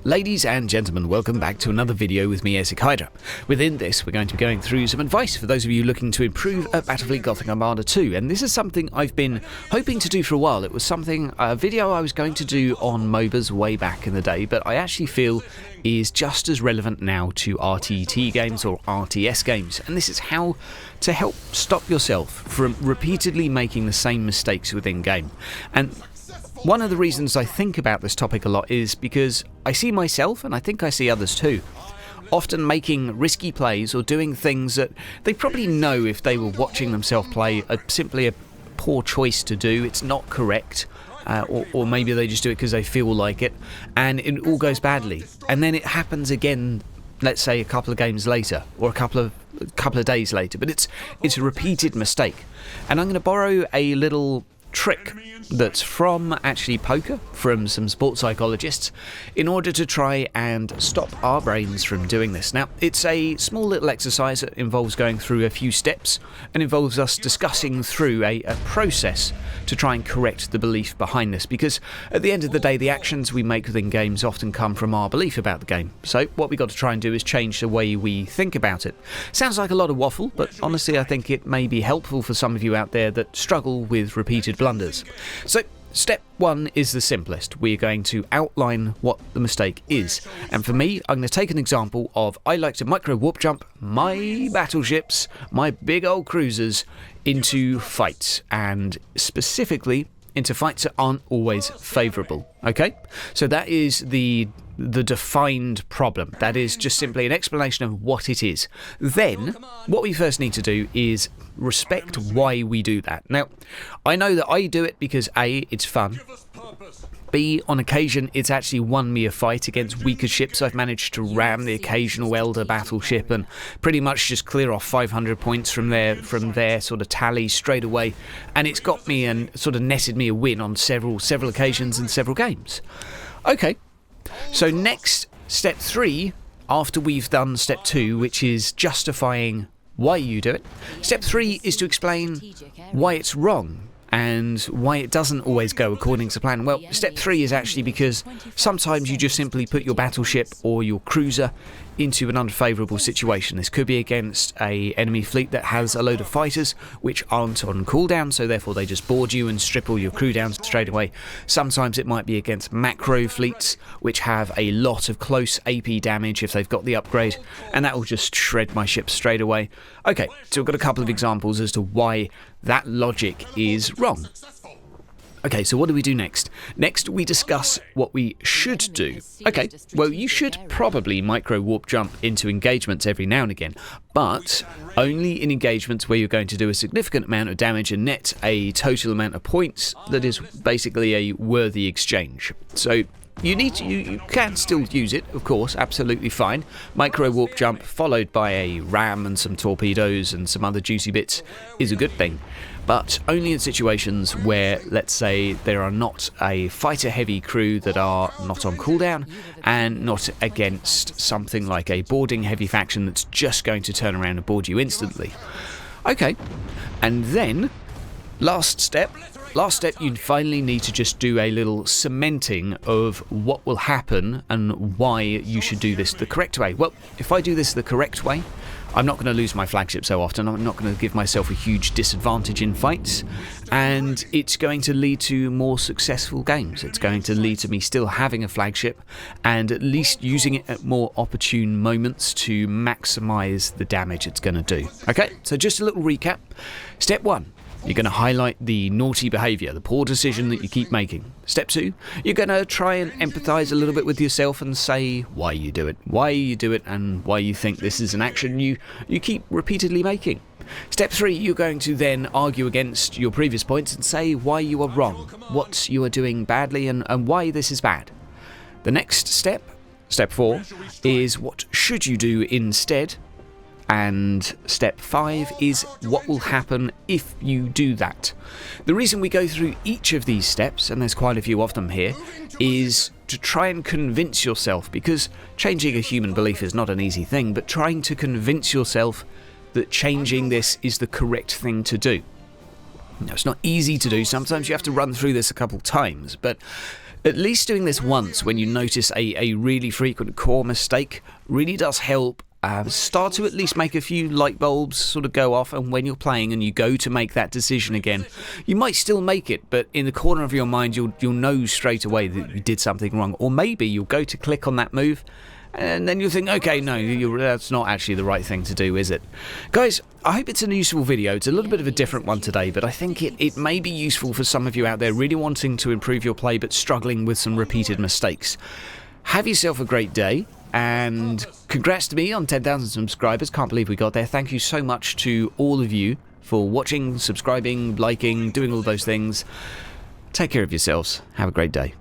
Ladies and gentlemen, welcome back to another video with me, Esic Hydra. Within this, we're going to be going through some advice for those of you looking to improve at Battlefleet Gothic Armada 2, and this is something I've been hoping to do for a while. It was a video I was going to do on MOBAs way back in the day, but I actually feel is just as relevant now to RTT games or RTS games, and this is how to help stop yourself from repeatedly making the same mistakes within game. And one of the reasons I think about this topic a lot is because I see myself, and I think I see others too, often making risky plays or doing things that they probably know if they were watching themselves play are simply a poor choice to do. It's not correct, or maybe they just do it because they feel like it, and it all goes badly. And then it happens again, let's say a couple of games later, or a couple of days later. But it's a repeated mistake, and I'm going to borrow a little trick that's from actually poker, from some sports psychologists, in order to try and stop our brains from doing this. Now, it's a small little exercise that involves going through a few steps and involves us discussing through a process to try and correct the belief behind this, because at the end of the day, the actions we make within games often come from our belief about the game. So what we've got to try and do is change the way we think about it. Sounds like a lot of waffle, but honestly I think it may be helpful for some of you out there that struggle with repeated blunders. So step one is the simplest. We're going to outline what the mistake is, and for me, I'm going to take an example of I like to micro warp jump my battleships, my big old cruisers, into fights, and specifically into fights that aren't always favourable. Okay, so that is the defined problem. That is just simply an explanation of what it is. Then what we first need to do is respect why we do that. Now, I know that I do it because A, it's fun, B, on occasion it's actually won me a fight against weaker ships. I've managed to ram the occasional elder battleship and pretty much just clear off 500 points from their sort of tally straight away, and it's got me and sort of netted me a win on several occasions and several games. Okay, so next, step 3, after we've done step 2, which is justifying why you do it, step 3 is to explain why it's wrong and why it doesn't always go according to plan. Well, step 3 is actually because sometimes you just simply put your battleship or your cruiser into an unfavourable situation. This could be against an enemy fleet that has a load of fighters which aren't on cooldown, so therefore they just board you and strip all your crew down straight away. Sometimes it might be against macro fleets which have a lot of close AP damage if they've got the upgrade, and that will just shred my ship straight away. Okay, so we've got a couple of examples as to why that logic is wrong. Okay, so what do we do next? Next, we discuss what we should do. Okay, well, you should probably micro warp jump into engagements every now and again, but only in engagements where you're going to do a significant amount of damage and net a total amount of points that is basically a worthy exchange. So you can still use it, of course, absolutely fine. Micro warp jump followed by a ram and some torpedoes and some other juicy bits is a good thing, but only in situations where, let's say, there are not a fighter-heavy crew that are not on cooldown and not against something like a boarding-heavy faction that's just going to turn around and board you instantly. Okay, and then last step, you finally need to just do a little cementing of what will happen and why you should do this the correct way. Well, if I do this the correct way, I'm not going to lose my flagship so often, I'm not going to give myself a huge disadvantage in fights, and it's going to lead to more successful games. It's going to lead to me still having a flagship and at least using it at more opportune moments to maximise the damage it's going to do. Okay, so just a little recap. Step 1. You're going to highlight the naughty behaviour, the poor decision that you keep making. Step 2, you're going to try and empathise a little bit with yourself and say why you do it, and why you think this is an action you keep repeatedly making. Step 3, you're going to then argue against your previous points and say why you are wrong, what you are doing badly, and why this is bad. The next step, step 4, is what should you do instead. And step 5 is what will happen if you do that. The reason we go through each of these steps, and there's quite a few of them here, is to try and convince yourself, because changing a human belief is not an easy thing, but trying to convince yourself that changing this is the correct thing to do. Now, it's not easy to do. Sometimes you have to run through this a couple times, but At least doing this once when you notice a really frequent core mistake really does help start to at least make a few light bulbs sort of go off, and when you're playing and you go to make that decision again, you might still make it, but in the corner of your mind you'll know straight away that you did something wrong. Or maybe you'll go to click on that move and then you'll think, okay, no, that's not actually the right thing to do, is it? Guys, I hope it's a useful video. It's a little bit of a different one today, but I think it may be useful for some of you out there really wanting to improve your play but struggling with some repeated mistakes. Have yourself a great day, and congrats to me on 10,000 subscribers. Can't believe we got there. Thank you so much to all of you for watching, subscribing, liking, doing all those things. Take care of yourselves. Have a great day.